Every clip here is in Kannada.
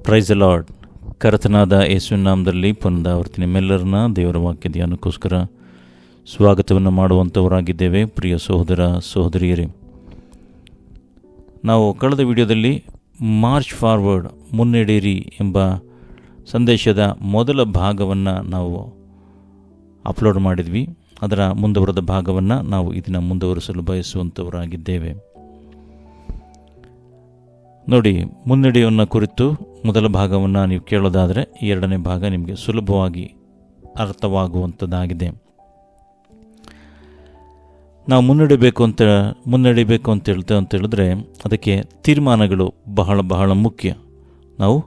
Praise the lord. ಕರ್ತನಾದ ಯೇಸುವಿನ ನಾಮದಲ್ಲಿ ಪುನರಾವರ್ತಿ ನಿಮ್ಮೆಲ್ಲರನ್ನ ದೇವರ ವಾಕ್ಯ ಧ್ಯಾನಕ್ಕೋಸ್ಕರ ಸ್ವಾಗತವನ್ನು ಮಾಡುವಂಥವರಾಗಿದ್ದೇವೆ. ಪ್ರಿಯ ಸಹೋದರ ಸಹೋದರಿಯರೇ, ನಾವು ಕಳೆದ ವಿಡಿಯೋದಲ್ಲಿ ಮಾರ್ಚ್ ಫಾರ್ವರ್ಡ್, ಮುನ್ನಡೆಯಿರಿ ಎಂಬ ಸಂದೇಶದ ಮೊದಲ ಭಾಗವನ್ನು ನಾವು ಅಪ್ಲೋಡ್ ಮಾಡಿದ್ವಿ. ಅದರ ಮುಂದುವರೆದ ಭಾಗವನ್ನು ನಾವು ಇದನ್ನು ಮುಂದುವರಿಸಲು ಬಯಸುವಂಥವರಾಗಿದ್ದೇವೆ. ನೋಡಿ, ಮುನ್ನಡೆಯನ್ನು ಕುರಿತು ಮೊದಲ ಭಾಗವನ್ನು ನೀವು ಕೇಳೋದಾದರೆ ಎರಡನೇ ಭಾಗ ನಿಮಗೆ ಸುಲಭವಾಗಿ ಅರ್ಥವಾಗುವಂಥದ್ದಾಗಿದೆ. ನಾವು ಮುನ್ನಡಿಬೇಕು ಅಂತ ಹೇಳಿದ್ರೆ ಅದಕ್ಕೆ ತೀರ್ಮಾನಗಳು ಬಹಳ ಮುಖ್ಯ. ನಾವು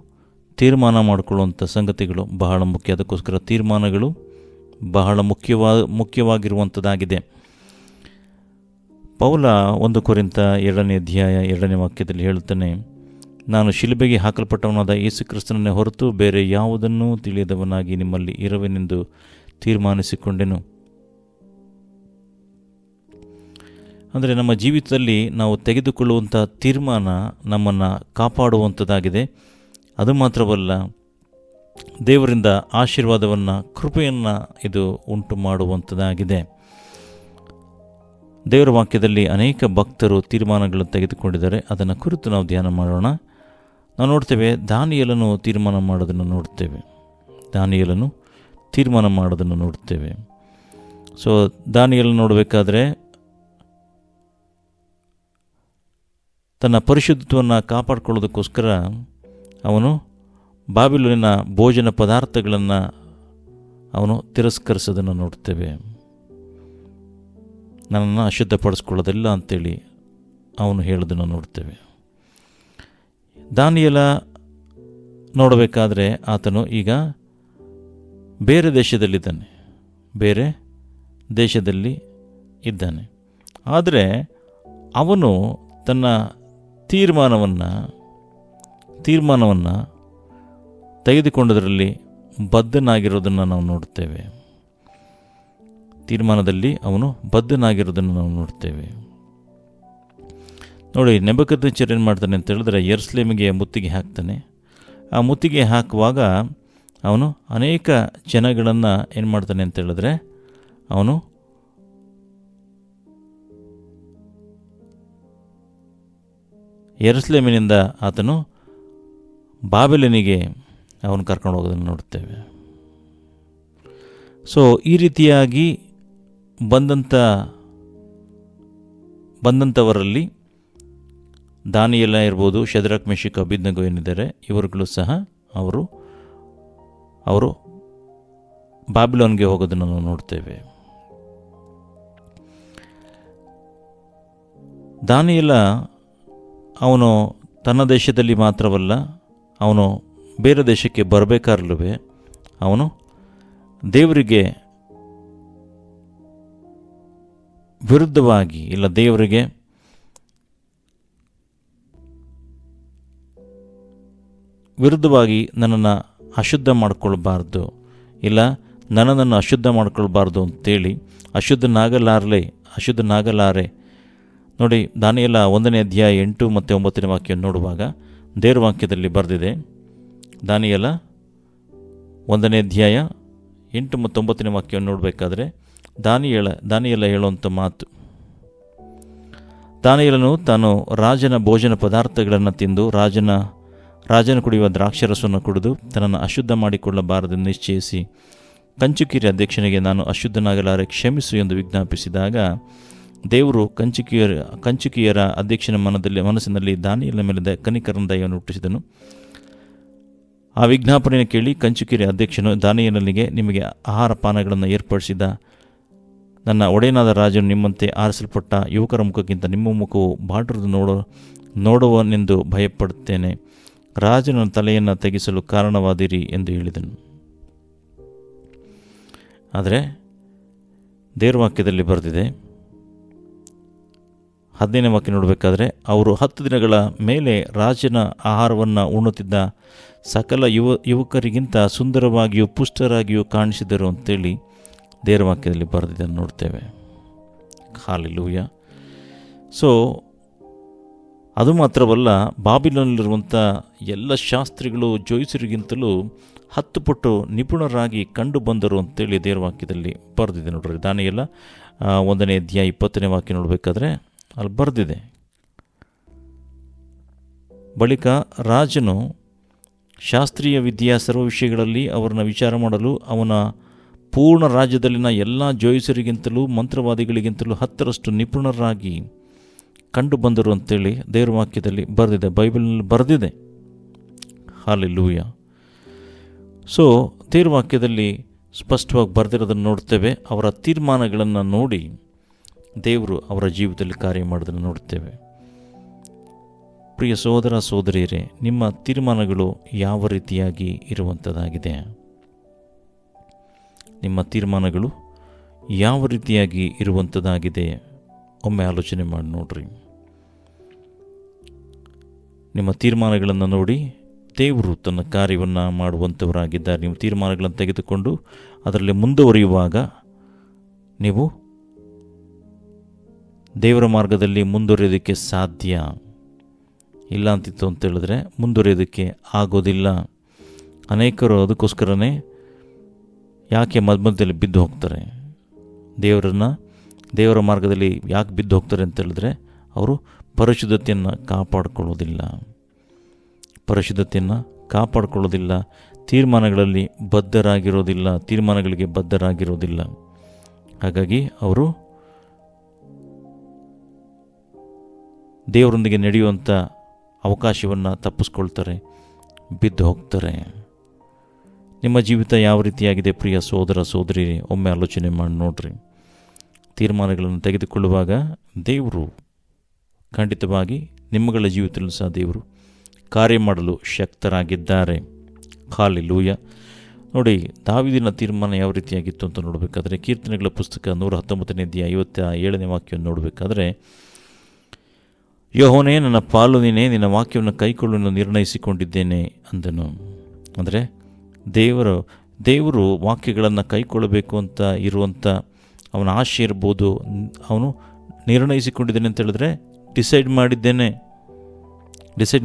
ತೀರ್ಮಾನ ಮಾಡಿಕೊಳ್ಳುವಂಥ ಸಂಗತಿಗಳು ಬಹಳ ಮುಖ್ಯ. ಅದಕ್ಕೋಸ್ಕರ ತೀರ್ಮಾನಗಳು ಬಹಳ ಮುಖ್ಯವಾಗಿರುವಂಥದ್ದಾಗಿದೆ. ಪೌಲ 1 ಕೊರಿಂಥ 2ನೇ ಅಧ್ಯಾಯ 2ನೇ ವಾಕ್ಯದಲ್ಲಿ ಹೇಳ್ತಾನೆ, ನಾನು ಶಿಲುಬೆಗೆ ಹಾಕಲ್ಪಟ್ಟವನಾದ ಯೇಸು ಕ್ರಿಸ್ತನನ್ನೇ ಹೊರತು ಬೇರೆ ಯಾವುದನ್ನೂ ತಿಳಿಯದವನಾಗಿ ನಿಮ್ಮಲ್ಲಿ ಇರುವೆನೆಂದು ತೀರ್ಮಾನಿಸಿಕೊಂಡೆನು. ಅಂದರೆ ನಮ್ಮ ಜೀವಿತದಲ್ಲಿ ನಾವು ತೆಗೆದುಕೊಳ್ಳುವಂಥ ತೀರ್ಮಾನ ನಮ್ಮನ್ನು ಕಾಪಾಡುವಂಥದ್ದಾಗಿದೆ. ಅದು ಮಾತ್ರವಲ್ಲ, ದೇವರಿಂದ ಆಶೀರ್ವಾದವನ್ನು, ಕೃಪೆಯನ್ನು ಇದು ಉಂಟು ಮಾಡುವಂಥದ್ದಾಗಿದೆ. ದೇವರ ವಾಕ್ಯದಲ್ಲಿ ಅನೇಕ ಭಕ್ತರು ತೀರ್ಮಾನಗಳನ್ನು ತೆಗೆದುಕೊಂಡಿದ್ದಾರೆ. ಅದನ್ನು ಕುರಿತು ನಾವು ಧ್ಯಾನ ಮಾಡೋಣ. ನಾವು ನೋಡ್ತೇವೆ, ದಾನಿಯೇಲನು ತೀರ್ಮಾನ ಮಾಡೋದನ್ನು ನೋಡ್ತೇವೆ. ಸೊ ದಾನಿಯೇಲನು ನೋಡಬೇಕಾದ್ರೆ ತನ್ನ ಪರಿಶುದ್ಧತ್ವವನ್ನು ಕಾಪಾಡಿಕೊಳ್ಳೋದಕ್ಕೋಸ್ಕರ ಅವನು ಬಾಬಿಲೋನಿನ ಭೋಜನ ಪದಾರ್ಥಗಳನ್ನು ಅವನು ತಿರಸ್ಕರಿಸೋದನ್ನು ನೋಡ್ತೇವೆ. ನನ್ನನ್ನು ಅಶುದ್ಧಪಡಿಸ್ಕೊಳ್ಳೋದಿಲ್ಲ ಅಂತೇಳಿ ಅವನು ಹೇಳೋದನ್ನು ನೋಡ್ತೇವೆ. ದಾನಿಯೇಲ ನೋಡಬೇಕಾದ್ರೆ ಆತನು ಈಗ ಬೇರೆ ದೇಶದಲ್ಲಿ ಇದ್ದಾನೆ. ಆದರೆ ಅವನು ತನ್ನ ತೀರ್ಮಾನವನ್ನು ತೆಗೆದುಕೊಂಡದರಲ್ಲಿ ಬದ್ಧನಾಗಿರೋದನ್ನು ನಾವು ನೋಡ್ತೇವೆ. ತೀರ್ಮಾನದಲ್ಲಿ ಅವನು ಬದ್ಧನಾಗಿರೋದನ್ನು ನಾವು ನೋಡ್ತೇವೆ. ನೋಡಿ, ನೆಬೂಕದ್ನೆಚ್ಚರ್ ಏನು ಮಾಡ್ತಾನೆ ಅಂತ ಹೇಳಿದ್ರೆ, ಯೆರೂಸಲೇಮಿಗೆ ಮುತ್ತಿಗೆ ಹಾಕ್ತಾನೆ. ಆ ಮುತ್ತಿಗೆ ಹಾಕುವಾಗ ಅವನು ಅನೇಕ ಜನಗಳನ್ನು ಏನು ಮಾಡ್ತಾನೆ ಅಂತ ಹೇಳಿದ್ರೆ, ಅವನು ಯೆರೂಸಲೇಮಿನಿಂದ ಆತನು ಬಾಬಿಲೋನಿಗೆ ಅವನು ಕರ್ಕೊಂಡು ಹೋಗೋದನ್ನು ನೋಡ್ತೇವೆ. ಸೊ ಈ ರೀತಿಯಾಗಿ ಬಂದಂಥವರಲ್ಲಿ ದಾನಿಯೇಲ ಇರ್ಬೋದು, ಶದ್ರಕ್, ಮೆಷಕ್, ಅಬೇದ್ನೆಗೋ ಏನಿದ್ದಾರೆ, ಇವರುಗಳು ಸಹ ಅವರು ಬಾಬಿಲೋನ್ಗೆ ಹೋಗೋದನ್ನು ನಾವು ನೋಡ್ತೇವೆ. ದಾನಿಯೇಲ ಅವನು ತನ್ನ ದೇಶದಲ್ಲಿ ಮಾತ್ರವಲ್ಲ, ಅವನು ಬೇರೆ ದೇಶಕ್ಕೆ ಬರಬೇಕಾದ್ರೂ ಅವನು ದೇವರಿಗೆ ವಿರುದ್ಧವಾಗಿ, ಇಲ್ಲ ದೇವರಿಗೆ ವಿರುದ್ಧವಾಗಿ ನನ್ನನ್ನು ಅಶುದ್ಧ ಮಾಡಿಕೊಳ್ಬಾರ್ದು, ಇಲ್ಲ ನನ್ನನ್ನು ಅಶುದ್ಧ ಮಾಡಿಕೊಳ್ಬಾರ್ದು ಅಂತೇಳಿ ಅಶುದ್ಧನಾಗಲಾರೆ. ನೋಡಿ, ದಾನಿಯೇಲ 1ನೇ ಅಧ್ಯಾಯ 8 ಮತ್ತು 9ನೇ ವಾಕ್ಯವನ್ನು ನೋಡುವಾಗ ದೇವರ ವಾಕ್ಯದಲ್ಲಿ ಬರೆದಿದೆ. ದಾನಿಯೇಲ 1ನೇ ಅಧ್ಯಾಯ 8 ಮತ್ತು 9ನೇ ವಾಕ್ಯವನ್ನು ನೋಡಬೇಕಾದ್ರೆ ದಾನಿಯೇಲ ಹೇಳುವಂಥ ಮಾತು, ದಾನಿಯೇಲನು ತಾನು ರಾಜನ ಭೋಜನ ಪದಾರ್ಥಗಳನ್ನು ತಿಂದು ರಾಜನ ಕುಡಿಯುವ ದ್ರಾಕ್ಷಾರಸವನ್ನು ಕುಡಿದು ತನ್ನನ್ನು ಅಶುದ್ಧ ಮಾಡಿಕೊಳ್ಳಬಾರದೆಂದು ನಿಶ್ಚಯಿಸಿ ಕಂಚುಕಿಯರ ಅಧ್ಯಕ್ಷನಿಗೆ ನಾನು ಅಶುದ್ಧನಾಗಲಾರೆ, ಕ್ಷಮಿಸು ಎಂದು ವಿಜ್ಞಾಪಿಸಿದಾಗ ದೇವರು ಕಂಚುಕಿಯರ ಅಧ್ಯಕ್ಷನ ಮನಸ್ಸಿನಲ್ಲಿ ದಾನಿಯೇಲನ ಮೇಲೆ ಕನಿಕರನ ದಯೆಯನ್ನು ಹುಟ್ಟಿಸಿದನು. ಆ ವಿಜ್ಞಾಪನೆಯನ್ನು ಕೇಳಿ ಕಂಚುಕಿಯರ ಅಧ್ಯಕ್ಷನು ದಾನಿಯೇಲನಿಗೆ, ನಿಮಗೆ ಆಹಾರ ಪಾನಗಳನ್ನು ಏರ್ಪಡಿಸಿದ ನನ್ನ ಒಡೆಯನಾದ ರಾಜನು ನಿಮ್ಮಂತೆ ಆರಿಸಲ್ಪಟ್ಟ ಯುವಕರ ಮುಖಕ್ಕಿಂತ ನಿಮ್ಮ ಮುಖವು ಬಾಟರದು ನೋಡುವನೆಂದು ಭಯಪಡುತ್ತೇನೆ. ರಾಜನ ತಲೆಯನ್ನು ತೆಗೆಸಲು ಕಾರಣವಾದಿರಿ ಎಂದು ಹೇಳಿದನು. ಆದರೆ ದೇವರ ವಾಕ್ಯದಲ್ಲಿ ಬರೆದಿದೆ, 15ನೇ ವಾಕ್ಯ ನೋಡಬೇಕಾದ್ರೆ, ಅವರು 10 ದಿನಗಳ ಮೇಲೆ ರಾಜನ ಆಹಾರವನ್ನು ಉಣ್ಣುತ್ತಿದ್ದ ಸಕಲ ಯುವಕರಿಗಿಂತ ಸುಂದರವಾಗಿಯೂ ಪುಷ್ಟರಾಗಿಯೂ ಕಾಣಿಸಿದರು ಅಂತೇಳಿ ದೇವರ ವಾಕ್ಯದಲ್ಲಿ ಬರೆದಿದ್ದನ್ನು ನೋಡ್ತೇವೆ. ಹಾಲೆಲೂಯಾ. ಸೊ ಅದು ಮಾತ್ರವಲ್ಲ, ಬಾಬಿಲೋನಲ್ಲಿರುವಂಥ ಎಲ್ಲ ಶಾಸ್ತ್ರಿಗಳು ಜೋಯಿಸರಿಗಿಂತಲೂ 10 ಪಟ್ಟು ನಿಪುಣರಾಗಿ ಕಂಡು ಬಂದರು ಅಂತೇಳಿ ದೇವರ ವಾಕ್ಯದಲ್ಲಿ ಬರೆದಿದೆ ನೋಡ್ರಿ. ದಾನಿಯೇಲ 1ನೇ ಅಧ್ಯಾಯ 20ನೇ ವಾಕ್ಯ ನೋಡಬೇಕಾದ್ರೆ ಅಲ್ಲಿ ಬರೆದಿದೆ. ಬಳಿಕ ರಾಜನು ಶಾಸ್ತ್ರೀಯ ವಿದ್ಯೆಯ ಸರ್ವ ವಿಷಯಗಳಲ್ಲಿ ಅವರನ್ನ ವಿಚಾರ ಮಾಡಲು ಅವನ ಪೂರ್ಣ ರಾಜ್ಯದಲ್ಲಿನ ಎಲ್ಲ ಜೋಯಿಸರಿಗಿಂತಲೂ ಮಂತ್ರವಾದಿಗಳಿಗಿಂತಲೂ 10ರಷ್ಟು ನಿಪುಣರಾಗಿ ಕಂಡು ಬಂದರು ಅಂತೇಳಿ ದೇವರ ವಾಕ್ಯದಲ್ಲಿ ಬರೆದಿದೆ, ಬೈಬಲ್ನಲ್ಲಿ ಬರೆದಿದೆ. ಹಲ್ಲೆಲೂಯ. ಸೊ ದೇವರ ವಾಕ್ಯದಲ್ಲಿ ಸ್ಪಷ್ಟವಾಗಿ ಬರೆದಿರೋದನ್ನು ನೋಡ್ತೇವೆ. ಅವರ ತೀರ್ಮಾನಗಳನ್ನು ನೋಡಿ ದೇವರು ಅವರ ಜೀವಿತದಲ್ಲಿ ಕಾರ್ಯ ಮಾಡೋದನ್ನು ನೋಡ್ತೇವೆ. ಪ್ರಿಯ ಸಹೋದರ ಸಹೋದರಿಯರೇ, ನಿಮ್ಮ ತೀರ್ಮಾನಗಳು ಯಾವ ರೀತಿಯಾಗಿ ಇರುವಂಥದ್ದಾಗಿದೆ? ನಿಮ್ಮ ತೀರ್ಮಾನಗಳು ಯಾವ ರೀತಿಯಾಗಿ ಇರುವಂಥದ್ದಾಗಿದೆ? ಒಮ್ಮೆ ಆಲೋಚನೆ ಮಾಡಿ ನೋಡ್ರಿ. ನಿಮ್ಮ ತೀರ್ಮಾನಗಳನ್ನು ನೋಡಿ ದೇವರು ತನ್ನ ಕಾರ್ಯವನ್ನು ಮಾಡುವಂಥವರಾಗಿದ್ದಾರೆ. ನೀವು ತೀರ್ಮಾನಗಳನ್ನು ತೆಗೆದುಕೊಂಡು ಅದರಲ್ಲಿ ಮುಂದುವರಿಯುವಾಗ ನೀವು ದೇವರ ಮಾರ್ಗದಲ್ಲಿ ಮುಂದುವರಿಯೋದಕ್ಕೆ ಸಾಧ್ಯ. ಇಲ್ಲ ಅಂತಿತ್ತು ಅಂತೇಳಿದ್ರೆ ಮುಂದುವರಿಯೋದಕ್ಕೆ ಆಗೋದಿಲ್ಲ. ಅನೇಕರು ಅದಕ್ಕೋಸ್ಕರನೇ ಯಾಕೆ ಮಧ್ಯದಲ್ಲಿ ಬಿದ್ದು ಹೋಗ್ತಾರೆ? ದೇವರ ಮಾರ್ಗದಲ್ಲಿ ಯಾಕೆ ಬಿದ್ದು ಹೋಗ್ತಾರೆ ಅಂತೇಳಿದ್ರೆ ಅವರು ಪರಿಶುದ್ಧತೆಯನ್ನು ಕಾಪಾಡಿಕೊಳ್ಳೋದಿಲ್ಲ, ತೀರ್ಮಾನಗಳಲ್ಲಿ ತೀರ್ಮಾನಗಳಿಗೆ ಬದ್ಧರಾಗಿರೋದಿಲ್ಲ. ಹಾಗಾಗಿ ಅವರು ದೇವರೊಂದಿಗೆ ನಡೆಯುವಂಥ ಅವಕಾಶವನ್ನು ತಪ್ಪಿಸ್ಕೊಳ್ತಾರೆ, ಬಿದ್ದು ಹೋಗ್ತಾರೆ. ನಿಮ್ಮ ಜೀವಿತ ಯಾವ ರೀತಿಯಾಗಿದೆ ಪ್ರಿಯ ಸಹೋದರ ಸಹೋದರಿ? ಒಮ್ಮೆ ಆಲೋಚನೆ ಮಾಡಿ ನೋಡ್ರಿ. ತೀರ್ಮಾನಗಳನ್ನು ತೆಗೆದುಕೊಳ್ಳುವಾಗ ದೇವರು ಖಂಡಿತವಾಗಿ ನಿಮ್ಮಗಳ ಜೀವಿತದಲ್ಲೂ ಸಹ ದೇವರು ಕಾರ್ಯ ಮಾಡಲು ಶಕ್ತರಾಗಿದ್ದಾರೆ. ಹಲ್ಲೆಲೂಯ. ನೋಡಿ, ದಾವೀದನ ತೀರ್ಮಾನ ಯಾವ ರೀತಿಯಾಗಿತ್ತು ಅಂತ ನೋಡಬೇಕಾದ್ರೆ ಕೀರ್ತನೆಗಳ ಪುಸ್ತಕ 119ನೇ ಅಧ್ಯಾಯ 57ನೇ ವಾಕ್ಯವನ್ನು ನೋಡಬೇಕಾದ್ರೆ, ಯೆಹೋವನೇ ನನ್ನ ಪಾಲು ನೀನೇ, ನಿನ್ನ ವಾಕ್ಯವನ್ನು ಕೈಕೊಳ್ಳಲು ನಿರ್ಣಯಿಸಿಕೊಂಡಿದ್ದೇನೆ ಅಂದನು. ಅಂದರೆ ದೇವರು ವಾಕ್ಯಗಳನ್ನು ಕೈಕೊಳ್ಳಬೇಕು ಅಂತ ಇರುವಂಥ ಅವನ ಆಶೆ ಇರ್ಬೋದು. ಅವನು ನಿರ್ಣಯಿಸಿಕೊಂಡಿದ್ದೇನೆ ಅಂತ ಹೇಳಿದ್ರೆ ಡಿಸೈಡ್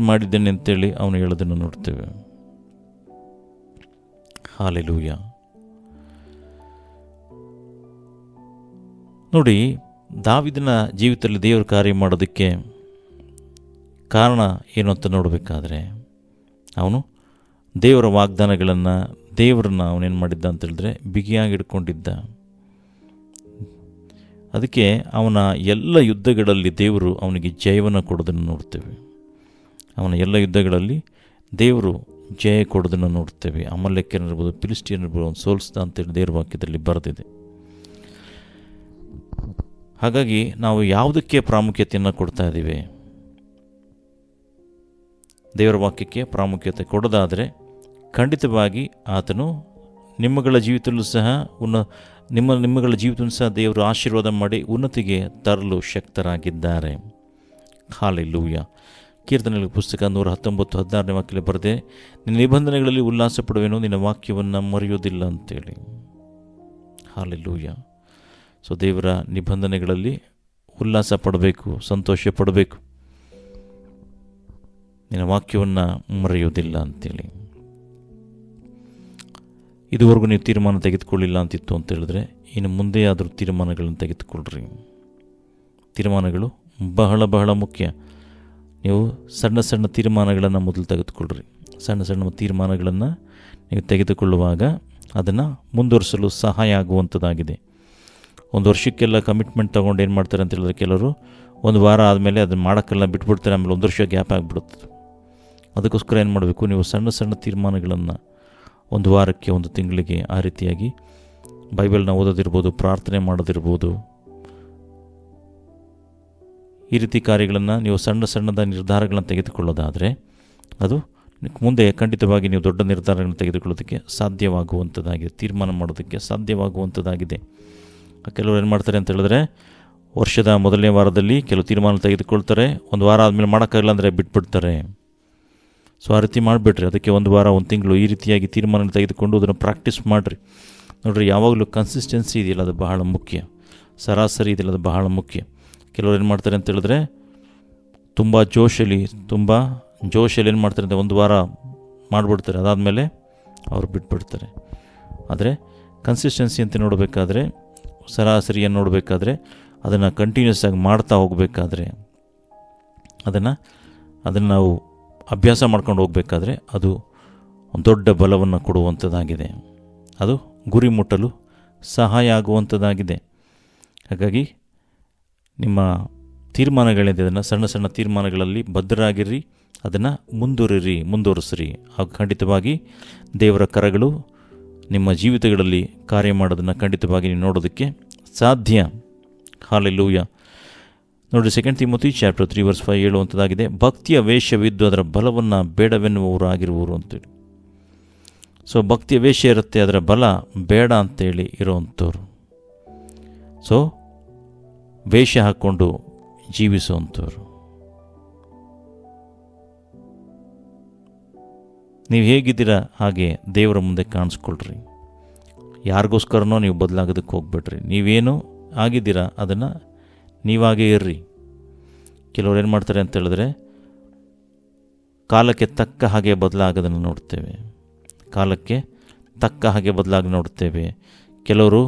ಮಾಡಿದ್ದೇನೆ ಅಂತೇಳಿ ಅವನು ಹೇಳೋದನ್ನು ನೋಡ್ತೇವೆ. ಹಲ್ಲೆಲೂಯ. ನೋಡಿ, ದಾವೀದನ ಜೀವಿತದಲ್ಲಿ ದೇವರು ಕಾರ್ಯ ಮಾಡೋದಕ್ಕೆ ಕಾರಣ ಏನು ಅಂತ ನೋಡಬೇಕಾದ್ರೆ ಅವನು ದೇವರ ವಾಗ್ದಾನಗಳನ್ನು ದೇವರನ್ನು ಅವನೇನು ಮಾಡಿದ್ದ ಅಂತ ಹೇಳಿದ್ರೆ ಬಿಗಿಯಾಗಿ ಹಿಡ್ಕೊಂಡಿದ್ದ. ಅದಕ್ಕೆ ಅವನ ಎಲ್ಲ ಯುದ್ಧಗಳಲ್ಲಿ ದೇವರು ಅವನಿಗೆ ಜಯವನ್ನು ಕೊಡೋದನ್ನು ನೋಡ್ತೇವೆ. ಅವನ ಎಲ್ಲ ಯುದ್ಧಗಳಲ್ಲಿ ದೇವರು ಜಯ ಕೊಡೋದನ್ನು ನೋಡ್ತೇವೆ. ಅಮಲೇಕ್ಯನಿರ್ಬೋದು, ಫಿಲಿಸ್ಟಿಯನಿರ್ಬೋದು ಅವನು ಸೋಲಿಸ್ದ ಅಂತೇಳಿ ದೇವರ ವಾಕ್ಯದಲ್ಲಿ ಬರೆದಿದೆ. ಹಾಗಾಗಿ ನಾವು ಯಾವುದಕ್ಕೆ ಪ್ರಾಮುಖ್ಯತೆಯನ್ನು ಕೊಡ್ತಾ ಇದ್ದೀವಿ? ದೇವರ ವಾಕ್ಯಕ್ಕೆ ಪ್ರಾಮುಖ್ಯತೆ ಕೊಡೋದಾದರೆ ಖಂಡಿತವಾಗಿ ಆತನು ನಿಮ್ಮಗಳ ಜೀವಿತದಲ್ಲೂ ಸಹ ನಿಮ್ಮಗಳ ಜೀವಿತವೂ ಸಹ ದೇವರು ಆಶೀರ್ವಾದ ಮಾಡಿ ಉನ್ನತಿಗೆ ತರಲು ಶಕ್ತರಾಗಿದ್ದಾರೆ. ಹಲ್ಲೆಲೂಯ. ಕೀರ್ತನೆಗಳ ಪುಸ್ತಕ 119:16ನೇ ವಾಕ್ಯದಲ್ಲಿ ಬರೆದೆ, ನಿನ್ನ ನಿಬಂಧನೆಗಳಲ್ಲಿ ಉಲ್ಲಾಸ ಪಡುವೆನು, ನಿನ್ನ ವಾಕ್ಯವನ್ನು ಮರೆಯೋದಿಲ್ಲ ಅಂತೇಳಿ. ಹಲ್ಲೆಲೂಯ. ಸೊ ದೇವರ ನಿಬಂಧನೆಗಳಲ್ಲಿ ಉಲ್ಲಾಸ ಪಡಬೇಕು, ಸಂತೋಷ ಪಡಬೇಕು, ನಿನ್ನ ವಾಕ್ಯವನ್ನು ಮರೆಯೋದಿಲ್ಲ ಅಂತೇಳಿ. ಇದುವರೆಗೂ ನೀವು ತೀರ್ಮಾನ ತೆಗೆದುಕೊಳ್ಳಿಲ್ಲ ಅಂತಿತ್ತು ಅಂತ ಹೇಳಿದ್ರೆ ಇನ್ನು ಮುಂದೆ ಆದರೂ ತೀರ್ಮಾನಗಳನ್ನು ತೆಗೆದುಕೊಳ್ಳ್ರಿ. ತೀರ್ಮಾನಗಳು ಬಹಳ ಬಹಳ ಮುಖ್ಯ. ನೀವು ಸಣ್ಣ ಸಣ್ಣ ತೀರ್ಮಾನಗಳನ್ನು ಮೊದಲು ತೆಗೆದುಕೊಳ್ಳ್ರಿ. ಸಣ್ಣ ತೀರ್ಮಾನಗಳನ್ನು ನೀವು ತೆಗೆದುಕೊಳ್ಳುವಾಗ ಅದನ್ನು ಮುಂದುವರಿಸಲು ಸಹಾಯ ಆಗುವಂಥದ್ದಾಗಿದೆ. ಒಂದು ವರ್ಷಕ್ಕೆಲ್ಲ ಕಮಿಟ್ಮೆಂಟ್ ತೊಗೊಂಡು ಏನು ಮಾಡ್ತಾರೆ ಅಂತ ಹೇಳಿದ್ರೆ ಕೆಲವರು ಒಂದು ವಾರ ಆದಮೇಲೆ ಅದನ್ನು ಮಾಡೋಕ್ಕೆಲ್ಲ ಬಿಟ್ಬಿಡ್ತಾರೆ. ಆಮೇಲೆ ಒಂದು ವರ್ಷ ಗ್ಯಾಪ್ ಆಗಿಬಿಡುತ್ತೆ. ಅದಕ್ಕೋಸ್ಕರ ಏನು ಮಾಡಬೇಕು? ನೀವು ಸಣ್ಣ ತೀರ್ಮಾನಗಳನ್ನು ಒಂದು ವಾರಕ್ಕೆ, ಒಂದು ತಿಂಗಳಿಗೆ ಆ ರೀತಿಯಾಗಿ ಬೈಬಲ್ನ ಓದೋದಿರ್ಬೋದು, ಪ್ರಾರ್ಥನೆ ಮಾಡೋದಿರ್ಬೋದು, ಈ ರೀತಿ ಕಾರ್ಯಗಳನ್ನು ನೀವು ಸಣ್ಣದ ನಿರ್ಧಾರಗಳನ್ನು ತೆಗೆದುಕೊಳ್ಳೋದಾದರೆ ಅದು ಮುಂದೆ ಖಂಡಿತವಾಗಿ ನೀವು ದೊಡ್ಡ ನಿರ್ಧಾರಗಳನ್ನು ತೆಗೆದುಕೊಳ್ಳೋದಕ್ಕೆ ಸಾಧ್ಯವಾಗುವಂಥದ್ದಾಗಿದೆ, ತೀರ್ಮಾನ ಮಾಡೋದಕ್ಕೆ ಸಾಧ್ಯವಾಗುವಂಥದ್ದಾಗಿದೆ. ಕೆಲವರು ಏನು ಮಾಡ್ತಾರೆ ಅಂತ ಹೇಳಿದ್ರೆ ವರ್ಷದ ಮೊದಲನೇ ವಾರದಲ್ಲಿ ಕೆಲವು ತೀರ್ಮಾನ ತೆಗೆದುಕೊಳ್ತಾರೆ, ಒಂದು ವಾರ ಆದಮೇಲೆ ಮಾಡೋಕ್ಕಾಗಲ್ಲ ಅಂದರೆ ಬಿಟ್ಬಿಡ್ತಾರೆ. ಸೊ ಆ ರೀತಿ ಮಾಡಿಬಿಟ್ರಿ. ಅದಕ್ಕೆ ಒಂದು ವಾರ, ಒಂದು ತಿಂಗಳು ಈ ರೀತಿಯಾಗಿ ತೀರ್ಮಾನ ತೆಗೆದುಕೊಂಡು ಅದನ್ನು ಪ್ರಾಕ್ಟೀಸ್ ಮಾಡಿರಿ. ನೋಡಿರಿ, ಯಾವಾಗಲೂ ಕನ್ಸಿಸ್ಟೆನ್ಸಿ ಇದೆಯಲ್ಲ ಅದು ಬಹಳ ಮುಖ್ಯ. ಸರಾಸರಿ ಇದೆಯಲ್ಲ ಅದು ಬಹಳ ಮುಖ್ಯ. ಕೆಲವರು ಏನು ಮಾಡ್ತಾರೆ ಅಂತ ಹೇಳಿದ್ರೆ ತುಂಬ ಜೋಶಲ್ಲಿ ಏನು ಮಾಡ್ತಾರೆ ಅಂದರೆ ಒಂದು ವಾರ ಮಾಡಿಬಿಡ್ತಾರೆ, ಅದಾದಮೇಲೆ ಅವರು ಬಿಟ್ಬಿಡ್ತಾರೆ. ಆದರೆ ಕನ್ಸಿಸ್ಟೆನ್ಸಿ ಅಂತ ನೋಡಬೇಕಾದ್ರೆ, ಸರಾಸರಿಯನ್ನು ನೋಡಬೇಕಾದ್ರೆ, ಅದನ್ನು ಕಂಟಿನ್ಯೂಸ್ ಆಗಿ ಮಾಡ್ತಾ ಹೋಗಬೇಕಾದ್ರೆ, ಅದನ್ನು ನಾವು ಅಭ್ಯಾಸ ಮಾಡ್ಕೊಂಡು ಹೋಗಬೇಕಾದ್ರೆ ಅದು ಒಂದು ದೊಡ್ಡ ಬಲವನ್ನು ಕೊಡುವಂಥದ್ದಾಗಿದೆ. ಅದು ಗುರಿ ಮುಟ್ಟಲು ಸಹಾಯ ಆಗುವಂಥದ್ದಾಗಿದೆ. ಹಾಗಾಗಿ ನಿಮ್ಮ ತೀರ್ಮಾನಗಳಿದೆ, ಅದನ್ನು ಸಣ್ಣ ಸಣ್ಣ ತೀರ್ಮಾನಗಳಲ್ಲಿ ಬದ್ಧರಾಗಿರ್ರಿ, ಅದನ್ನು ಮುಂದುವರಿಸ್ರಿ. ಹಾಗೂ ಖಂಡಿತವಾಗಿ ದೇವರ ಕರಗಳು ನಿಮ್ಮ ಜೀವಿತಗಳಲ್ಲಿ ಕಾರ್ಯ ಮಾಡೋದನ್ನು ಖಂಡಿತವಾಗಿ ನೀವು ನೋಡೋದಕ್ಕೆ ಸಾಧ್ಯ. ಹಾಲೆಲೂಯ. ನೋಡಿ, 2 ತಿಮೋಥಿ ಚಾಪ್ಟರ್ 3 ವರ್ಸ್ 5 ಹೇಳುವಂಥದ್ದಾಗಿದೆ, ಭಕ್ತಿಯ ವೇಷವಿದ್ದು ಅದರ ಬಲವನ್ನು ಬೇಡವೆನ್ನುವವರು ಆಗಿರುವರು ಅಂತೇಳಿ. ಸೊ ಭಕ್ತಿಯ ವೇಷ ಇರುತ್ತೆ, ಅದರ ಬಲ ಬೇಡ ಅಂತೇಳಿ ಇರೋವಂಥವ್ರು. ಸೊ ವೇಷ ಹಾಕ್ಕೊಂಡು ಜೀವಿಸುವಂಥವ್ರು. ನೀವು ಹೇಗಿದ್ದೀರಾ ಹಾಗೆ ದೇವರ ಮುಂದೆ ಕಾಣಿಸ್ಕೊಳ್ರಿ. ಯಾರಿಗೋಸ್ಕರನೋ ನೀವು ಬದಲಾಗೋದಕ್ಕೆ ಹೋಗ್ಬೇಡ್ರಿ. ನೀವೇನು ಆಗಿದ್ದೀರಾ ಅದನ್ನು ನೀವಾಗೇ ಇರ್ರಿ. ಕೆಲವ್ರು ಏನು ಮಾಡ್ತಾರೆ ಅಂತ ಹೇಳಿದ್ರೆ, ಕಾಲಕ್ಕೆ ತಕ್ಕ ಹಾಗೆ ಬದಲಾಗೋದನ್ನು ನೋಡ್ತೇವೆ. ಕೆಲವರು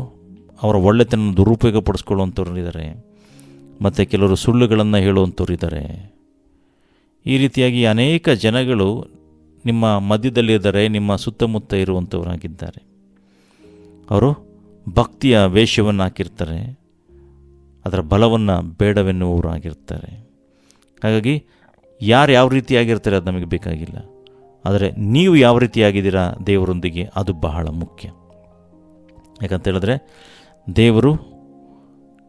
ಅವರ ಒಳ್ಳೆತನ ದುರುಪಯೋಗ ಪಡಿಸ್ಕೊಳ್ಳುವಂಥವ್ರು ಇದ್ದಾರೆ, ಮತ್ತು ಕೆಲವರು ಸುಳ್ಳುಗಳನ್ನು ಹೇಳುವಂಥವ್ರು ಇದ್ದಾರೆ. ಈ ರೀತಿಯಾಗಿ ಅನೇಕ ಜನಗಳು ನಿಮ್ಮ ಮಧ್ಯದಲ್ಲಿದ್ದಾರೆ, ನಿಮ್ಮ ಸುತ್ತಮುತ್ತ ಇರುವಂಥವರಾಗಿದ್ದಾರೆ. ಅವರು ಭಕ್ತಿಯ ವೇಷವನ್ನು ಹಾಕಿರ್ತಾರೆ, ಅದರ ಬಲವನ್ನು ಬೇಡವೆನ್ನುವರು ಆಗಿರ್ತಾರೆ. ಹಾಗಾಗಿ ಯಾರು ಯಾವ ರೀತಿಯಾಗಿರ್ತಾರೆ ಅದು ನಮಗೆ ಬೇಕಾಗಿಲ್ಲ, ಆದರೆ ನೀವು ಯಾವ ರೀತಿಯಾಗಿದ್ದೀರಾ ದೇವರೊಂದಿಗೆ ಅದು ಬಹಳ ಮುಖ್ಯ. ಯಾಕಂತೇಳಿದ್ರೆ ದೇವರು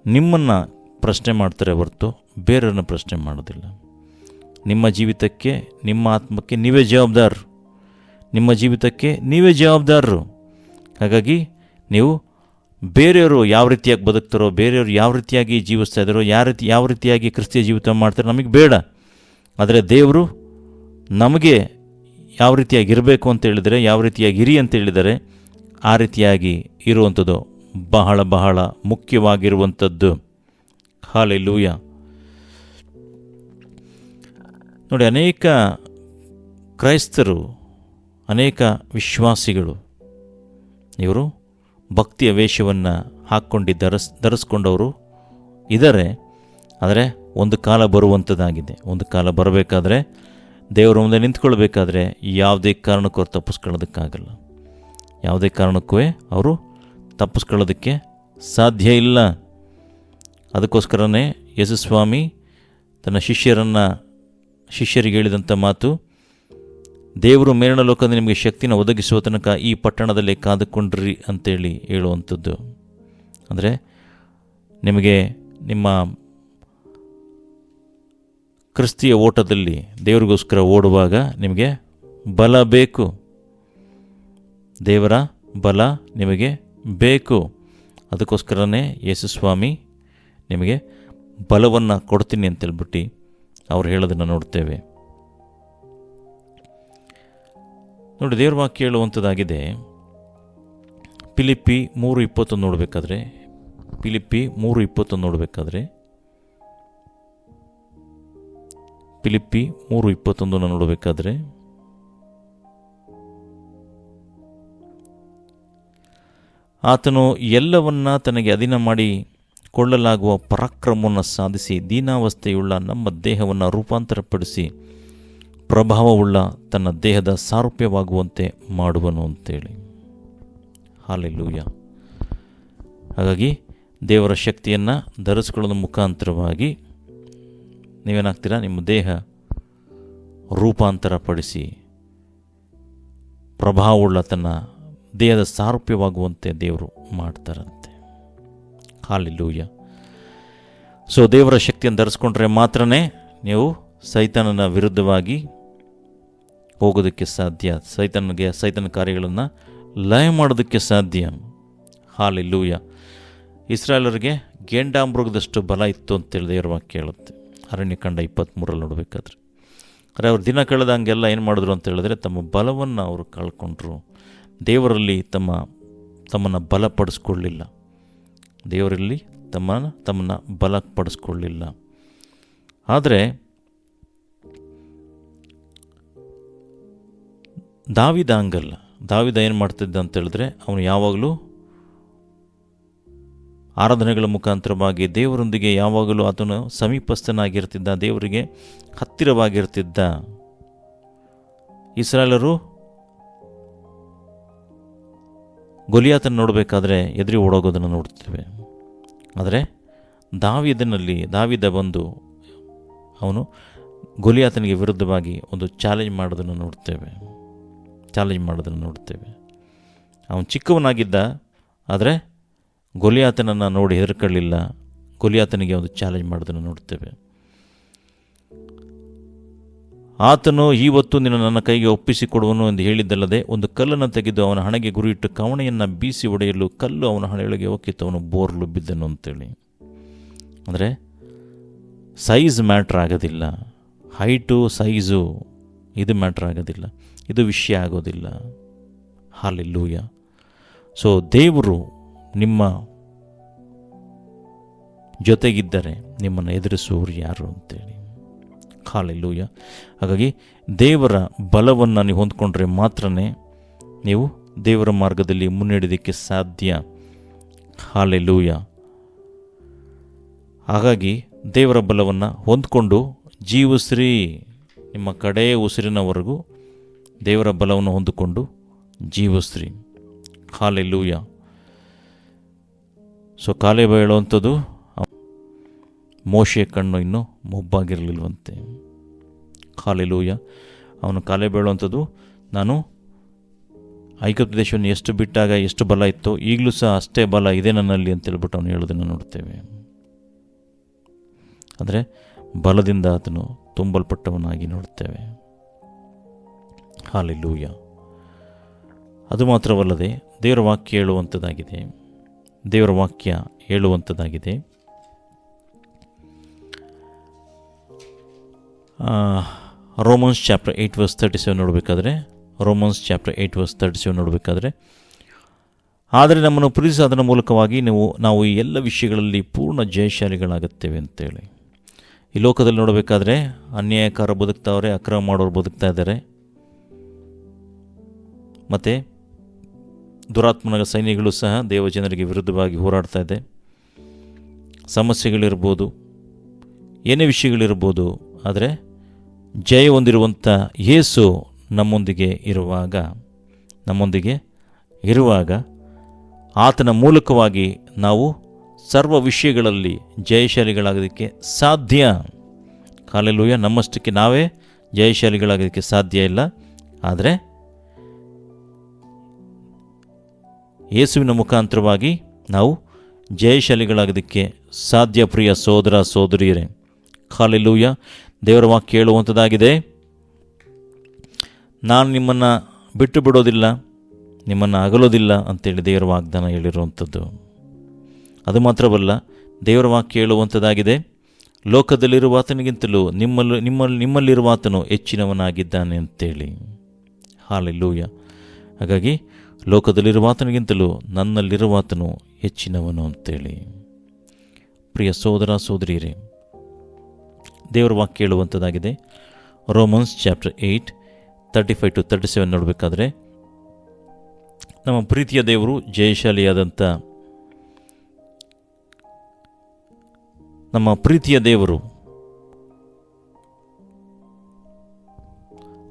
ನಿಮ್ಮನ್ನು ಪ್ರಶ್ನೆ ಮಾಡ್ತಾರೆ ಹೊರತು ಬೇರೆಯವ್ರನ್ನ ಪ್ರಶ್ನೆ ಮಾಡೋದಿಲ್ಲ. ನಿಮ್ಮ ಜೀವಿತಕ್ಕೆ, ನಿಮ್ಮ ಆತ್ಮಕ್ಕೆ ನೀವೇ ಜವಾಬ್ದಾರರು. ಹಾಗಾಗಿ ನೀವು ಬೇರೆಯವರು ಯಾವ ರೀತಿಯಾಗಿ ಬದುಕ್ತಾರೋ, ಬೇರೆಯವರು ಯಾವ ರೀತಿಯಾಗಿ ಜೀವಿಸ್ತಾ ಇದ್ದಾರೋ, ಯಾವ ರೀತಿಯಾಗಿ ಕ್ರಿಸ್ತಿಯ ಜೀವಿತ ಮಾಡ್ತಾರೋ ನಮಗೆ ಬೇಡ. ಆದರೆ ದೇವರು ನಮಗೆ ಯಾವ ರೀತಿಯಾಗಿ ಇರಬೇಕು ಅಂತ ಹೇಳಿದರೆ, ಯಾವ ರೀತಿಯಾಗಿ ಇರಿ ಅಂತ ಹೇಳಿದರೆ, ಆ ರೀತಿಯಾಗಿ ಇರುವಂಥದ್ದು ಬಹಳ ಬಹಳ ಮುಖ್ಯವಾಗಿರುವಂಥದ್ದು. ಹಾಲೆಲೂಯ. ನೋಡಿ, ಅನೇಕ ಕ್ರೈಸ್ತರು, ಅನೇಕ ವಿಶ್ವಾಸಿಗಳು ಇವರು ಭಕ್ತಿಯ ವೇಷವನ್ನು ಹಾಕ್ಕೊಂಡು ಧರಿಸ್ಕೊಂಡವರು ಇದ್ದಾರೆ. ಆದರೆ ಒಂದು ಕಾಲ ಬರುವಂಥದ್ದಾಗಿದೆ. ಒಂದು ಕಾಲ ಬರಬೇಕಾದ್ರೆ, ದೇವರ ಮುಂದೆ ನಿಂತ್ಕೊಳ್ಬೇಕಾದ್ರೆ ಯಾವುದೇ ಕಾರಣಕ್ಕೂ ಅವ್ರು ತಪ್ಪಿಸ್ಕೊಳ್ಳೋದಕ್ಕಾಗಲ್ಲ. ಯಾವುದೇ ಕಾರಣಕ್ಕೂ ಅವರು ತಪ್ಪಿಸ್ಕೊಳ್ಳೋದಕ್ಕೆ ಸಾಧ್ಯ ಇಲ್ಲ. ಅದಕ್ಕೋಸ್ಕರನೇ ಯೇಸುಸ್ವಾಮಿ ತನ್ನ ಶಿಷ್ಯರಿಗೆ ಹೇಳಿದಂಥ ಮಾತು, ದೇವರು ಮೇಲಿನ ಲೋಕದಲ್ಲಿ ನಿಮಗೆ ಶಕ್ತಿನ ಒದಗಿಸುವ ತನಕ ಈ ಪಟ್ಟಣದಲ್ಲೇ ಕಾದುಕೊಂಡ್ರಿ ಅಂತೇಳಿ ಹೇಳುವಂಥದ್ದು. ಅಂದರೆ ನಿಮಗೆ ನಿಮ್ಮ ಕ್ರಿಸ್ತಿಯ ಓಟದಲ್ಲಿ ದೇವರಿಗೋಸ್ಕರ ಓಡುವಾಗ ನಿಮಗೆ ಬಲ ಬೇಕು. ದೇವರ ಬಲ ನಿಮಗೆ ಬೇಕು. ಅದಕ್ಕೋಸ್ಕರನೇ ಯೇಸುಸ್ವಾಮಿ ನಿಮಗೆ ಬಲವನ್ನು ಕೊಡ್ತೀನಿ ಅಂತೇಳ್ಬಿಟ್ಟು ಅವ್ರು ಹೇಳೋದನ್ನು ನೋಡ್ತೇವೆ. ನೋಡಿ, ದೇವ್ರ ವಾಕ್ಯ ಹೇಳುವಂಥದ್ದಾಗಿದೆ. ಫಿಲಿಪ್ಪಿ 3:20 ನೋಡಬೇಕಾದ್ರೆ, ಫಿಲಿಪ್ಪಿ 3:20 ನೋಡಬೇಕಾದ್ರೆ ಆತನು ಎಲ್ಲವನ್ನ ತನಗೆ ಅಧೀನ ಮಾಡಿ ಕೊಳ್ಳಲಾಗುವ ಪರಾಕ್ರಮವನ್ನು ಸಾಧಿಸಿ ದೀನಾವಸ್ಥೆಯುಳ್ಳ ನಮ್ಮ ದೇಹವನ್ನು ರೂಪಾಂತರಪಡಿಸಿ ಪ್ರಭಾವವುಳ್ಳ ತನ್ನ ದೇಹದ ಸಾರೂಪ್ಯವಾಗುವಂತೆ ಮಾಡುವನು ಅಂತೇಳಿ. ಹಾಲೆಲೂಯ. ಹಾಗಾಗಿ ದೇವರ ಶಕ್ತಿಯನ್ನು ಧರಿಸ್ಕೊಳ್ಳೋದ್ರ ಮುಖಾಂತರವಾಗಿ ನೀವೇನಾಗ್ತೀರಾ, ನಿಮ್ಮ ದೇಹ ರೂಪಾಂತರಪಡಿಸಿ ಪ್ರಭಾವವುಳ್ಳ ತನ್ನ ದೇಹದ ಸಾರೂಪ್ಯವಾಗುವಂತೆ ದೇವರು ಮಾಡ್ತಾರಂತೆ. ಹಾಲೆಲೂಯ. ಸೊ ದೇವರ ಶಕ್ತಿಯನ್ನು ಧರಿಸ್ಕೊಂಡ್ರೆ ಮಾತ್ರ ನೀವು ಸೈತಾನನ ವಿರುದ್ಧವಾಗಿ ಹೋಗೋದಕ್ಕೆ ಸಾಧ್ಯ, ಸೈತನ ಕಾರ್ಯಗಳನ್ನು ಲಯ ಮಾಡೋದಕ್ಕೆ ಸಾಧ್ಯ. ಹಾಲೆಲೂಯ. ಇಸ್ರಾಯೇಲರಿಗೆ ಗೇಂಡಾಮೃಗದಷ್ಟು ಬಲ ಇತ್ತು ಅಂತೇಳಿ ದೇವರ ವಾಕ್ಯ ಹೇಳುತ್ತೆ, ಅರಣ್ಯಕಾಂಡ 23 ನೋಡಬೇಕಾದ್ರೆ. ಆದರೆ ಅವ್ರು ದಿನ ಕಳೆದಂಗೆಲ್ಲ ಏನು ಮಾಡಿದ್ರು ಅಂತ ಹೇಳಿದ್ರೆ, ತಮ್ಮ ಬಲವನ್ನು ಅವರು ಕಳ್ಕೊಂಡ್ರು. ದೇವರಲ್ಲಿ ತಮ್ಮನ್ನು ಬಲಪಡಿಸ್ಕೊಳ್ಳಿಲ್ಲ. ದೇವರಲ್ಲಿ ತಮ್ಮನ್ನು ಬಲಪಡಿಸ್ಕೊಳ್ಳಿಲ್ಲ. ಆದರೆ ದಾವಿದ ಹಂಗಲ್ಲ. ದಾವಿದ ಏನು ಮಾಡ್ತಿದ್ದ ಅಂತ ಹೇಳಿದ್ರೆ, ಅವನು ಯಾವಾಗಲೂ ಆರಾಧನೆಗಳ ಮುಖಾಂತರವಾಗಿ ದೇವರೊಂದಿಗೆ ಯಾವಾಗಲೂ ಆತನು ಸಮೀಪಸ್ಥನಾಗಿರ್ತಿದ್ದ, ದೇವರಿಗೆ ಹತ್ತಿರವಾಗಿರ್ತಿದ್ದ. ಇಸ್ರಾಯೇಲರು ಗೊಲಿಯಾತನ ನೋಡಬೇಕಾದ್ರೆ ಎದುರಿ ಓಡೋಗೋದನ್ನು ನೋಡ್ತೇವೆ. ಆದರೆ ದಾವಿದ ಬಂದು ಅವನು ಗೊಲಿಯಾತನಿಗೆ ವಿರುದ್ಧವಾಗಿ ಒಂದು ಚಾಲೆಂಜ್ ಮಾಡೋದನ್ನು ನೋಡ್ತೇವೆ. ಅವನು ಚಿಕ್ಕವನಾಗಿದ್ದ, ಆದರೆ ಗೊಲಿಯಾತನನ್ನು ನೋಡಿ ಹೆದರ್ಕೊಳ್ಳಿಲ್ಲ. ಗೊಲಿಯಾತನಿಗೆ ಒಂದು ಚಾಲೆಂಜ್ ಮಾಡೋದನ್ನು ನೋಡ್ತೇವೆ. ಆತನು ಇವತ್ತು ನನ್ನ ಕೈಗೆ ಒಪ್ಪಿಸಿಕೊಡುವನು ಎಂದು ಹೇಳಿದ್ದಲ್ಲದೆ, ಒಂದು ಕಲ್ಲನ್ನು ತೆಗೆದು ಅವನ ಹಣೆಗೆ ಗುರಿಯಿಟ್ಟು ಕವಣೆಯನ್ನು ಬೀಸಿ ಒಡೆಯಲು ಕಲ್ಲು ಅವನ ಹಣೆಯೊಳಗೆ ಹೋಗಿತ್ತು, ಅವನು ಬೋರ್ಲು ಬಿದ್ದನು ಅಂತೇಳಿ. ಅಂದರೆ ಸೈಜ್ ಮ್ಯಾಟ್ರ್ ಆಗೋದಿಲ್ಲ, ಹೈಟು ಸೈಜು ಇದು ಮ್ಯಾಟ್ರ್ ಆಗೋದಿಲ್ಲ, ಇದು ವಿಷಯ ಆಗೋದಿಲ್ಲ. ಹಲ್ಲೆಲೂಯ. ಸೊ ದೇವರು ನಿಮ್ಮ ಜೊತೆಗಿದ್ದರೆ ನಿಮ್ಮನ್ನು ಎದುರಿಸುವವರು ಯಾರು ಅಂತೇಳಿ. ಹಲ್ಲೆಲೂಯ. ಹಾಗಾಗಿ ದೇವರ ಬಲವನ್ನು ನೀವು ಹೊಂದ್ಕೊಂಡ್ರೆ ಮಾತ್ರ ನೀವು ದೇವರ ಮಾರ್ಗದಲ್ಲಿ ಮುನ್ನಡೆಯೋದಕ್ಕೆ ಸಾಧ್ಯ. ಹಲ್ಲೆಲೂಯ. ಹಾಗಾಗಿ ದೇವರ ಬಲವನ್ನು ಹೊಂದ್ಕೊಂಡು ಜೀವಿಸ್ರಿ. ನಿಮ್ಮ ಕಡೆ ಉಸಿರಿನವರೆಗೂ ದೇವರ ಬಲವನ್ನು ಹೊಂದಿಕೊಂಡು ಜೀವಿಸ್ರಿ. ಹಲ್ಲೆಲೂಯ. ಸೊ ಕಾಲೇಬ ಹೇಳುವಂಥದ್ದು, ಮೋಶೆಯ ಕಣ್ಣು ಇನ್ನೂ ಮೊಬ್ಬಾಗಿರಲಿಲ್ವಂತೆ. ಹಲ್ಲೆಲೂಯ. ಅವನು ಕಾಲೇಬ ಹೇಳುವಂಥದ್ದು, ನಾನು ಐಗುಪ್ತ ದೇಶವನ್ನು ಎಷ್ಟು ಬಿಟ್ಟಾಗ ಎಷ್ಟು ಬಲ ಇತ್ತೋ ಈಗಲೂ ಸಹ ಅಷ್ಟೇ ಬಲ ಇದೆ ನನ್ನಲ್ಲಿ ಅಂತೇಳ್ಬಿಟ್ಟು ಅವನು ಹೇಳೋದನ್ನು ನೋಡ್ತೇವೆ. ಅಂದರೆ ಬಲದಿಂದ ಆತನು ತುಂಬಲ್ಪಟ್ಟವನಾಗಿ ನೋಡ್ತೇವೆ. ಹಲ್ಲೆಲೂಯ. ಅದು ಮಾತ್ರವಲ್ಲದೆ ದೇವರ ವಾಕ್ಯ ಹೇಳುವಂಥದ್ದಾಗಿದೆ. ರೋಮನ್ಸ್ ಚಾಪ್ಟರ್ 8 ವರ್ಸ್ 37 ನೋಡಬೇಕಾದ್ರೆ, ಆದರೆ ನಮ್ಮನ್ನು ಪ್ರೀತಿಸೋದರ ಮೂಲಕವಾಗಿ ನಾವು ಈ ಎಲ್ಲ ವಿಷಯಗಳಲ್ಲಿ ಪೂರ್ಣ ಜಯಶಾಲಿಗಳಾಗುತ್ತೇವೆ ಅಂತೇಳಿ. ಈ ಲೋಕದಲ್ಲಿ ನೋಡಬೇಕಾದ್ರೆ ಅನ್ಯಾಯಕಾರ ಬದುಕ್ತಾವ್ರೆ, ಅಕ್ರಮ ಮಾಡೋರು ಬದುಕ್ತಾ ಇದ್ದಾರೆ, ಮತ್ತು ದುರಾತ್ಮನ ಸೈನ್ಯಗಳು ಸಹ ದೇವಜನರಿಗೆ ವಿರುದ್ಧವಾಗಿ ಹೋರಾಡ್ತಾ ಇದೆ. ಸಮಸ್ಯೆಗಳಿರ್ಬೋದು, ಏನೇ ವಿಷಯಗಳಿರ್ಬೋದು, ಆದರೆ ಜಯ ಹೊಂದಿರುವಂಥ ಯೇಸು ನಮ್ಮೊಂದಿಗೆ ಇರುವಾಗ ಆತನ ಮೂಲಕವಾಗಿ ನಾವು ಸರ್ವ ವಿಷಯಗಳಲ್ಲಿ ಜಯಶಾಲಿಗಳಾಗೋದಕ್ಕೆ ಸಾಧ್ಯ. ಹಲ್ಲೆಲೂಯ. ನಮ್ಮಷ್ಟಕ್ಕೆ ನಾವೇ ಜಯಶಾಲಿಗಳಾಗೋದಕ್ಕೆ ಸಾಧ್ಯ ಇಲ್ಲ, ಆದರೆ ಯೇಸುವಿನ ಮುಖಾಂತರವಾಗಿ ನಾವು ಜಯಶಾಲಿಗಳಾಗೋದಕ್ಕೆ ಸಾಧ್ಯ. ಪ್ರಿಯ ಸೋದರ ಸೋದರಿಯರೇ, ಹಲ್ಲೆಲೂಯ. ದೇವರ ವಾಕ್ಯ ಹೇಳುವಂಥದ್ದಾಗಿದೆ, ನಾನು ನಿಮ್ಮನ್ನು ಬಿಟ್ಟು ಬಿಡೋದಿಲ್ಲ, ನಿಮ್ಮನ್ನು ಅಗಲೋದಿಲ್ಲ ಅಂತೇಳಿ ದೇವರ ವಾಗ್ದಾನ ಹೇಳಿರುವಂಥದ್ದು. ಅದು ಮಾತ್ರವಲ್ಲ, ದೇವರ ವಾಕ್ಯ ಹೇಳುವಂಥದ್ದಾಗಿದೆ, ಲೋಕದಲ್ಲಿರುವ ಆತನಿಗಿಂತಲೂ ನಿಮ್ಮಲ್ಲಿರುವ ಆತನು ಹೆಚ್ಚಿನವನಾಗಿದ್ದಾನೆ ಅಂತೇಳಿ. ಹಲ್ಲೆಲೂಯ. ಹಾಗಾಗಿ ಲೋಕದಲ್ಲಿರುವ ಆತನಿಗಿಂತಲೂ ನನ್ನಲ್ಲಿರುವ ಆತನು ಹೆಚ್ಚಿನವನು ಅಂತೇಳಿ. ಪ್ರಿಯ ಸೋದರ ಸೋದರಿಯರೇ, ದೇವರ ವಾಕ್ಯ ಹೇಳುವಂಥದ್ದಾಗಿದೆ, ರೋಮನ್ಸ್ ಚಾಪ್ಟರ್ 8 35-37 ನೋಡಬೇಕಾದ್ರೆ, ನಮ್ಮ ಪ್ರೀತಿಯ ದೇವರು ಜಯಶಾಲಿಯಾದಂಥ ನಮ್ಮ ಪ್ರೀತಿಯ ದೇವರು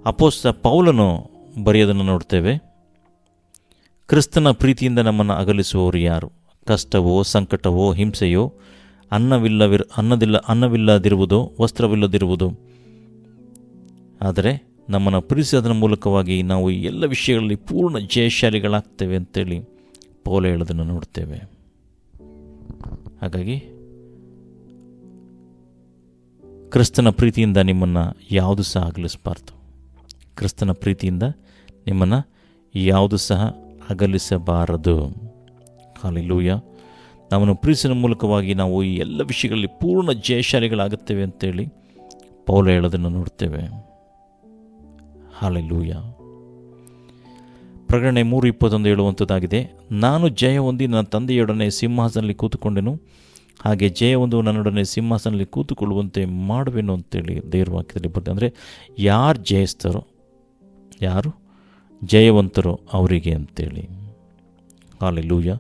ಅಪೊಸ್ತಲ ಪೌಲನು ಬರೆಯೋದನ್ನು ನೋಡ್ತೇವೆ. ಕ್ರಿಸ್ತನ ಪ್ರೀತಿಯಿಂದ ನಮ್ಮನ್ನು ಅಗಲಿಸುವವರು ಯಾರು? ಕಷ್ಟವೋ, ಸಂಕಟವೋ, ಹಿಂಸೆಯೋ, ಅನ್ನವಿಲ್ಲದಿರುವುದೋ, ವಸ್ತ್ರವಿಲ್ಲದಿರುವುದೋ. ಆದರೆ ನಮ್ಮನ್ನು ಪ್ರೀತಿಸೋದರ ಮೂಲಕವಾಗಿ ನಾವು ಎಲ್ಲ ವಿಷಯಗಳಲ್ಲಿ ಪೂರ್ಣ ಜಯಶಾಲಿಗಳಾಗ್ತೇವೆ ಅಂತೇಳಿ ಪೌಲ ಹೇಳೋದನ್ನು ನೋಡ್ತೇವೆ. ಹಾಗಾಗಿ ಕ್ರಿಸ್ತನ ಪ್ರೀತಿಯಿಂದ ನಿಮ್ಮನ್ನು ಯಾವುದು ಸಹ ಅಗಲಿಸಬಾರ್ದು. ಕ್ರಿಸ್ತನ ಪ್ರೀತಿಯಿಂದ ನಿಮ್ಮನ್ನು ಯಾವುದು ಸಹ ಅಗಲಿಸಬಾರದು. ಹಲ್ಲೆಲೂಯ. ನಮ್ಮನ್ನು ಪ್ರೀತಿಸಿದ ಮೂಲಕವಾಗಿ ನಾವು ಈ ಎಲ್ಲ ವಿಷಯಗಳಲ್ಲಿ ಪೂರ್ಣ ಜಯಶಾಲಿಗಳಾಗುತ್ತೇವೆ ಅಂತೇಳಿ ಪೌಲ ಹೇಳೋದನ್ನು ನೋಡ್ತೇವೆ. ಹಲ್ಲೆಲೂಯ. ಪ್ರಕಟಣೆ 3:21 ಹೇಳುವಂಥದ್ದಾಗಿದೆ, ನಾನು ಜಯ ಹೊಂದಿ ನನ್ನ ತಂದೆಯೊಡನೆ ಸಿಂಹಾಸನದಲ್ಲಿ ಕೂತುಕೊಂಡೆನು, ಹಾಗೆ ಜಯ ಹೊಂದು ನನ್ನೊಡನೆ ಸಿಂಹಾಸನದಲ್ಲಿ ಕೂತುಕೊಳ್ಳುವಂತೆ ಮಾಡುವೆನು ಅಂತೇಳಿ ದೇವರ ವಾಕ್ಯದಲ್ಲಿ ಬರ್ತದೆ. ಅಂದರೆ ಯಾರು ಜಯಿಸ್ತಾರೋ, ಯಾರು ಜಯವಂತರು ಅವರಿಗೆ ಅಂತೇಳಿ. ಹಲ್ಲೆಲೂಯಾ.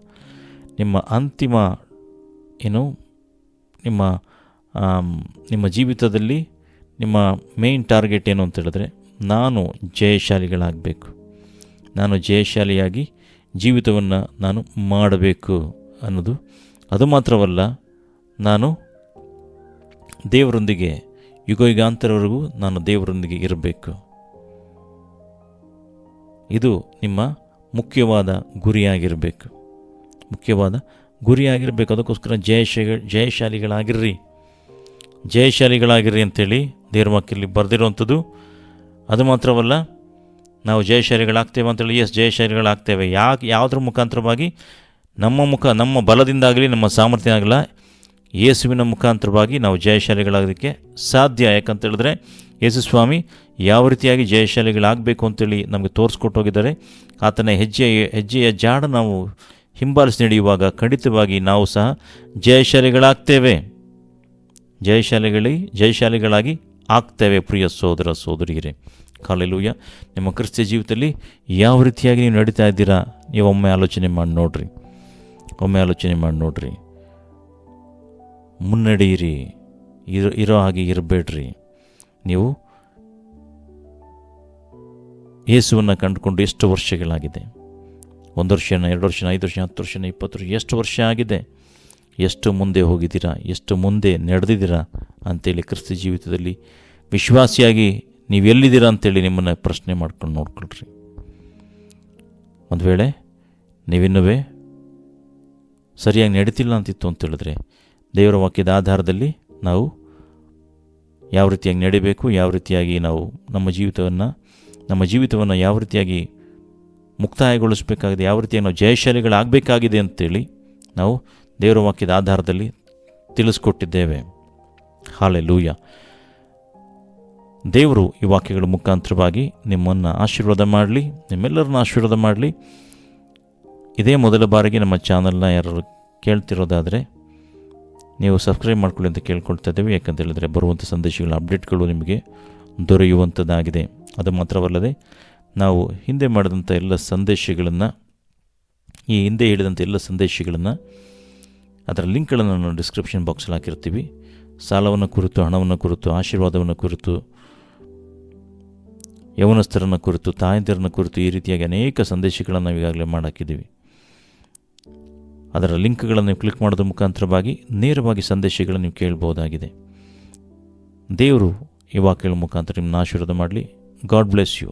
ನಿಮ್ಮ ಅಂತಿಮ ನಿಮ್ಮ ಜೀವಿತದಲ್ಲಿ ನಿಮ್ಮ ಮೇನ್ ಟಾರ್ಗೆಟ್ ಏನು ಅಂತ ಹೇಳಿದ್ರೆ, ನಾನು ಜಯಶಾಲಿಗಳಾಗಬೇಕು, ನಾನು ಜಯಶಾಲಿಯಾಗಿ ಜೀವಿತವನ್ನು ನಾನು ಮಾಡಬೇಕು ಅನ್ನೋದು. ಅದು ಮಾತ್ರವಲ್ಲ, ನಾನು ದೇವರೊಂದಿಗೆ ಯುಗಾಂತರವರೆಗೂ ನಾನು ದೇವರೊಂದಿಗೆ ಇರಬೇಕು. ಇದು ನಿಮ್ಮ ಮುಖ್ಯವಾದ ಗುರಿಯಾಗಿರಬೇಕು, ಮುಖ್ಯವಾದ ಗುರಿಯಾಗಿರಬೇಕು. ಅದಕ್ಕೋಸ್ಕರ ಜಯಶಾಲಿಗಳಾಗಿರ್ರಿ ಅಂತೇಳಿ ದೇವರ ವಾಕ್ಯದಲ್ಲಿ ಬರೆದಿರುವಂಥದ್ದು. ಅದು ಮಾತ್ರವಲ್ಲ, ನಾವು ಜಯಶಾಲಿಗಳಾಗ್ತೇವೆ ಅಂತೇಳಿ, ಜಯಶಾಲಿಗಳಾಗ್ತೇವೆ. ಯಾವುದ್ರ ಮುಖಾಂತರವಾಗಿ? ನಮ್ಮ ಬಲದಿಂದಾಗಲಿ ನಮ್ಮ ಸಾಮರ್ಥ್ಯ ಆಗಲ್ಲ, ಯೇಸುವಿನ ಮುಖಾಂತರವಾಗಿ ನಾವು ಜಯಶಾಲಿಗಳಾಗೋದಕ್ಕೆ ಸಾಧ್ಯ. ಯಾಕಂತ ಹೇಳಿದ್ರೆ ಯೇಸು ಸ್ವಾಮಿ ಯಾವ ರೀತಿಯಾಗಿ ಜಯಶಾಲಿಗಳಾಗಬೇಕು ಅಂತೇಳಿ ನಮಗೆ ತೋರಿಸ್ಕೊಟ್ಟು ಹೋಗಿದ್ದಾರೆ. ಆತನ ಹೆಜ್ಜೆಯ ಜಾಡ ನಾವು ಹಿಂಬಾಲಿಸಿ ನಡೆಯುವಾಗ ಖಂಡಿತವಾಗಿ ನಾವು ಸಹ ಜಯಶಾಲಿಗಳಾಗ್ತೇವೆ, ಜಯಶಾಲಿಗಳಾಗಿ ಆಗ್ತೇವೆ. ಪ್ರಿಯ ಸಹೋದರ ಸಹೋದರಿಯರೇ, ಹಲ್ಲೆಲೂಯಾ. ನಿಮ್ಮ ಕ್ರಿಸ್ತ ಜೀವಿತದಲ್ಲಿ ಯಾವ ರೀತಿಯಾಗಿ ನೀವು ನಡೀತಾ ಇದ್ದೀರಾ? ನೀವು ಒಮ್ಮೆ ಆಲೋಚನೆ ಮಾಡಿ ನೋಡ್ರಿ. ಮುನ್ನಡೆಯಿರಿ, ಇರೋ ಹಾಗೆ ಇರಬೇಡ್ರಿ. ನೀವು ಯೇಸುವನ್ನು ಕಂಡುಕೊಂಡು ಎಷ್ಟು ವರ್ಷಗಳಾಗಿದೆ? 1 ವರ್ಷ, 2 ವರ್ಷ, 5 ವರ್ಷ, 10 ವರ್ಷ, 20 ವರ್ಷ, ಎಷ್ಟು ವರ್ಷ ಆಗಿದೆ? ಎಷ್ಟು ಮುಂದೆ ಹೋಗಿದ್ದೀರಾ? ಎಷ್ಟು ಮುಂದೆ ನಡೆದಿದ್ದೀರಾ ಅಂತೇಳಿ ಕ್ರಿಸ್ತ ಜೀವಿತದಲ್ಲಿ ವಿಶ್ವಾಸಿಯಾಗಿ ನೀವು ಎಲ್ಲಿದ್ದೀರಾ ಅಂತೇಳಿ ನಿಮ್ಮನ್ನು ಪ್ರಶ್ನೆ ಮಾಡ್ಕೊಂಡು ನೋಡ್ಕೊಳ್ರಿ. ಒಂದು ವೇಳೆ ನೀವಿನ್ನೂ ಸರಿಯಾಗಿ ನಡೀತಿಲ್ಲ ಅಂತಿತ್ತು ಅಂತೇಳಿದ್ರೆ, ದೇವರ ವಾಕ್ಯದ ಆಧಾರದಲ್ಲಿ ನಾವು ಯಾವ ರೀತಿಯಾಗಿ ನಡಿಬೇಕು, ಯಾವ ರೀತಿಯಾಗಿ ನಾವು ನಮ್ಮ ಜೀವಿತವನ್ನು ಯಾವ ರೀತಿಯಾಗಿ ಮುಕ್ತಾಯಗೊಳಿಸಬೇಕಾಗಿದೆ, ಯಾವ ರೀತಿಯಾಗಿ ನಾವು ಜಯಶಾಲಿಗಳಾಗಬೇಕಾಗಿದೆ ಅಂತೇಳಿ ನಾವು ದೇವರ ವಾಕ್ಯದ ಆಧಾರದಲ್ಲಿ ತಿಳಿಸ್ಕೊಟ್ಟಿದ್ದೇವೆ. ಹಲ್ಲೆಲೂಯಾ. ದೇವರು ಈ ವಾಕ್ಯಗಳ ಮುಖಾಂತರವಾಗಿ ನಿಮ್ಮನ್ನು ಆಶೀರ್ವಾದ ಮಾಡಲಿ, ನಿಮ್ಮೆಲ್ಲರನ್ನ ಆಶೀರ್ವಾದ ಮಾಡಲಿ. ಇದೇ ಮೊದಲ ಬಾರಿಗೆ ನಮ್ಮ ಚಾನಲ್ನ ಯಾರು ಕೇಳ್ತಿರೋದಾದರೆ ನೀವು ಸಬ್ಸ್ಕ್ರೈಬ್ ಮಾಡ್ಕೊಳ್ಳಿ ಅಂತ ಕೇಳ್ಕೊಳ್ತಾ ಇದ್ದೇವೆ. ಯಾಕಂತ ಹೇಳಿದ್ರೆ ಬರುವಂಥ ಸಂದೇಶಗಳ ಅಪ್ಡೇಟ್ಗಳು ನಿಮಗೆ ದೊರೆಯುವಂಥದ್ದಾಗಿದೆ. ಅದು ಮಾತ್ರವಲ್ಲದೆ ನಾವು ಹಿಂದೆ ಮಾಡಿದಂಥ ಎಲ್ಲ ಸಂದೇಶಗಳನ್ನು, ಈ ಹಿಂದೆ ಹೇಳಿದಂಥ ಎಲ್ಲ ಸಂದೇಶಗಳನ್ನು, ಅದರ ಲಿಂಕ್ಗಳನ್ನು ನಾನು ಡಿಸ್ಕ್ರಿಪ್ಷನ್ ಬಾಕ್ಸಲ್ಲಿ ಹಾಕಿರ್ತೀವಿ. ಸಾಲವನ್ನು ಕುರಿತು, ಹಣವನ್ನು ಕುರಿತು, ಆಶೀರ್ವಾದವನ್ನು ಕುರಿತು, ಯೌವನಸ್ಥರನ್ನು ಕುರಿತು, ತಾಯಂದಿರನ್ನ ಕುರಿತು, ಈ ರೀತಿಯಾಗಿ ಅನೇಕ ಸಂದೇಶಗಳನ್ನು ನಾವು ಈಗಾಗಲೇ ಮಾಡಾಕಿದ್ದೀವಿ. ಅದರ ಲಿಂಕ್ಗಳನ್ನು ನೀವು ಕ್ಲಿಕ್ ಮಾಡೋದ್ರ ಮುಖಾಂತರವಾಗಿ ನೇರವಾಗಿ ಸಂದೇಶಗಳನ್ನು ನೀವು ಕೇಳ್ಬೋದಾಗಿದೆ. ದೇವರು ಈ ವಾಕ್ಯಗಳ ಮುಖಾಂತರ ನಿಮ್ಮನ್ನು ಆಶೀರ್ವಾದ ಮಾಡಲಿ. God bless you.